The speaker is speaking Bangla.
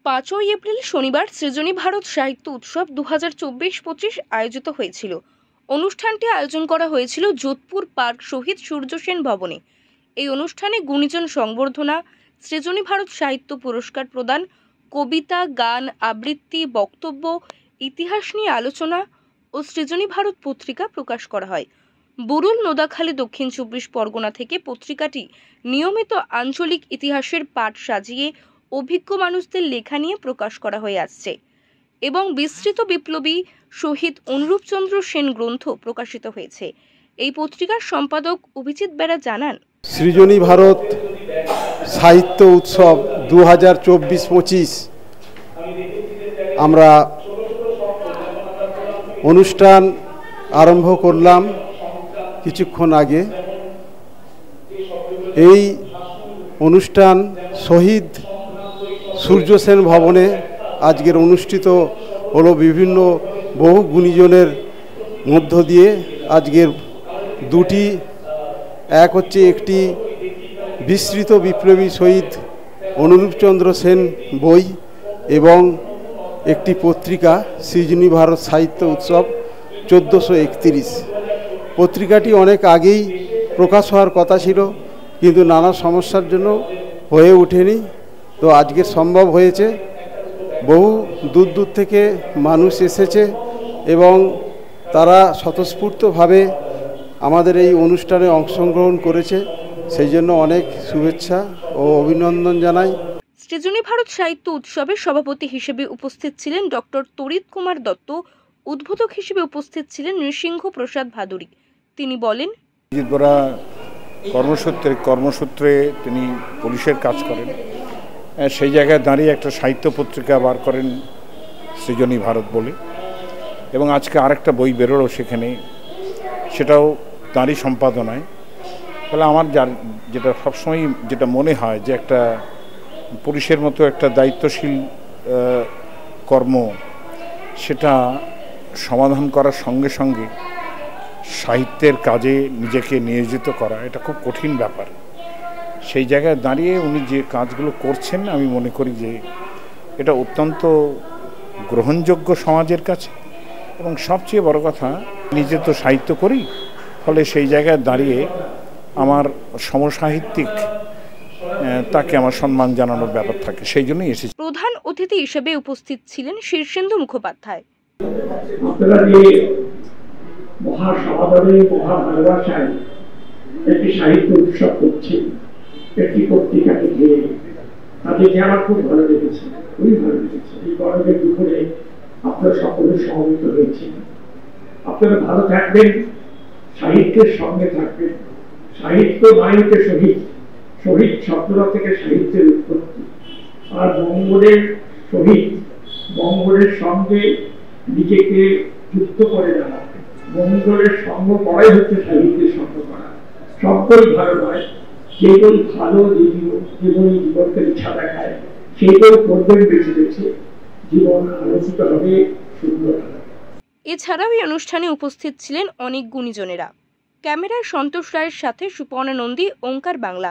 5ই এপ্রিল শনিবার সৃজনী ভারত সাহিত্য উৎসব 2024-25 আয়োজিত হয়েছিল। অনুষ্ঠানটি আয়োজন করা হয়েছিল যোধপুর পার্ক শহীদ সূর্য সেন ভবনে। এই অনুষ্ঠানে গুণীজন সংবর্ধনা, সৃজনী ভারত সাহিত্য পুরস্কার প্রদান, কবিতা, গান, আবৃত্তি, বক্তব্য, ইতিহাস নিয়ে আলোচনা ও সৃজনী ভারত পত্রিকা প্রকাশ করা হয়। বুরুল নোদাখালী দক্ষিণ 24 পরগনা থেকে পত্রিকাটি নিয়মিত আঞ্চলিক ইতিহাসের পাঠ সাজিয়ে অভিজ্ঞ মানুষদের লেখা নিয়ে প্রকাশ করা হয়ে আসছে এবং বিস্তৃত বিপ্লবী শহীদ অনুরূপচন্দ্র সেন গ্রন্থ প্রকাশিত হয়েছে। এই পত্রিকার সম্পাদক অভিজিৎ বেরা জানান, সৃজনী ভারত সাহিত্য উৎসব 2024-25 আমরা অনুষ্ঠান আরম্ভ করলাম কিছুক্ষণ আগে। এই অনুষ্ঠান শহীদ সূর্য সেন ভবনে আজকের অনুষ্ঠিত হলো। বিভিন্ন বহু গুণীজনের মধ্য দিয়ে আজকের দুটি, এক হচ্ছে একটি বিস্তৃত বিপ্লবী শহীদ অনুরূপচন্দ্র সেন বই এবং একটি পত্রিকা সৃজনী ভারত সাহিত্য উৎসব 1431। পত্রিকাটি অনেক আগেই প্রকাশ হওয়ার কথা ছিল, কিন্তু নানা সমস্যার জন্য হয়ে ওঠেনি। তো আজকে সম্ভব হয়েছে। বহু দূর দূর থেকে মানুষ এসেছে এবং তারা স্বতঃস্ফূর্তভাবে আমাদের এই অনুষ্ঠানে অংশগ্রহণ করেছে। সেই জন্য অনেক শুভেচ্ছা ও অভিনন্দন জানাই। সৃজনী ভারত সাহিত্য উৎসবের সভাপতি হিসেবে উপস্থিত ছিলেন ডক্টর তড়িৎ কুমার দত্ত। উদ্বোধক হিসেবে উপস্থিত ছিলেন নৃসিংহ প্রসাদ ভাদুরী। তিনি বলেন, কর্মসূত্রে তিনি পুলিশের কাজ করেন। সেই জায়গায় দাঁড়িয়ে একটা সাহিত্য পত্রিকা বার করেন সৃজনী ভারত বলে, এবং আজকে আরেকটা বই বেরোলো সেখানে, সেটাও তাঁরই সম্পাদনায়। তাহলে আমার যেটা সবসময় যেটা মনে হয় যে একটা পুলিশের মতো একটা দায়িত্বশীল কর্ম, সেটা সমাধান করার সঙ্গে সঙ্গে সাহিত্যের কাজে নিজেকে নিয়োজিত করা এটা খুব কঠিন ব্যাপার। সেই জায়গায় দাঁড়িয়ে উনি যে কাজগুলো করছেন, আমি মনে করি যে এটা অত্যন্ত গ্রহণযোগ্য সমাজের কাছে। এবং সবচেয়ে বড় কথা, নিজে তো সাহিত্য করি, ফলে সেই জায়গায় দাঁড়িয়ে আমার সমসাহিত্যিক তাকে আমার সম্মান জানানোর ব্যাপার থাকে, সেই জন্যই এসেছি। প্রধান অতিথি হিসেবে উপস্থিত ছিলেন শীর্ষেন্দু মুখোপাধ্যায়। মহাসমাদরে মহা ভালোবাসায় একটি সাহিত্য উৎসব করছে, একটি পত্রিকাকে ঘিরে, তাদেরকে আমার খুব ভালো লেগেছে, খুবই ভালো লেগেছে। এই গরমের দুপুরে আপনারা সকলে সমবেত হয়েছেন। আপনারা ভালো থাকবেন, সাহিত্যের সঙ্গে থাকবেন। সাহিত্য নায়কে শহীদ, শহীদ শব্দটা থেকে সাহিত্যের উৎপত্তি। আর মঙ্গলের শহীদ, মঙ্গলের সঙ্গে নিজেকে যুক্ত করে দেওয়া, মঙ্গলের সঙ্গ করাই হচ্ছে সাহিত্যের সঙ্গ করা। সকল ভালো নয়, যেগুলো ভালো জীবনকে ইচ্ছা দেখায় সেগুলো করবেন বেছে বেছে, জীবন আলোচিত হবে, সুন্দর হবে। এছাড়াও এই অনুষ্ঠানে উপস্থিত ছিলেন অনেক গুণীজনেরা। ক্যামেরায় সন্তোষ রায়ের সাথে সুপর্ণা নন্দী, ওঙ্কার বাংলা।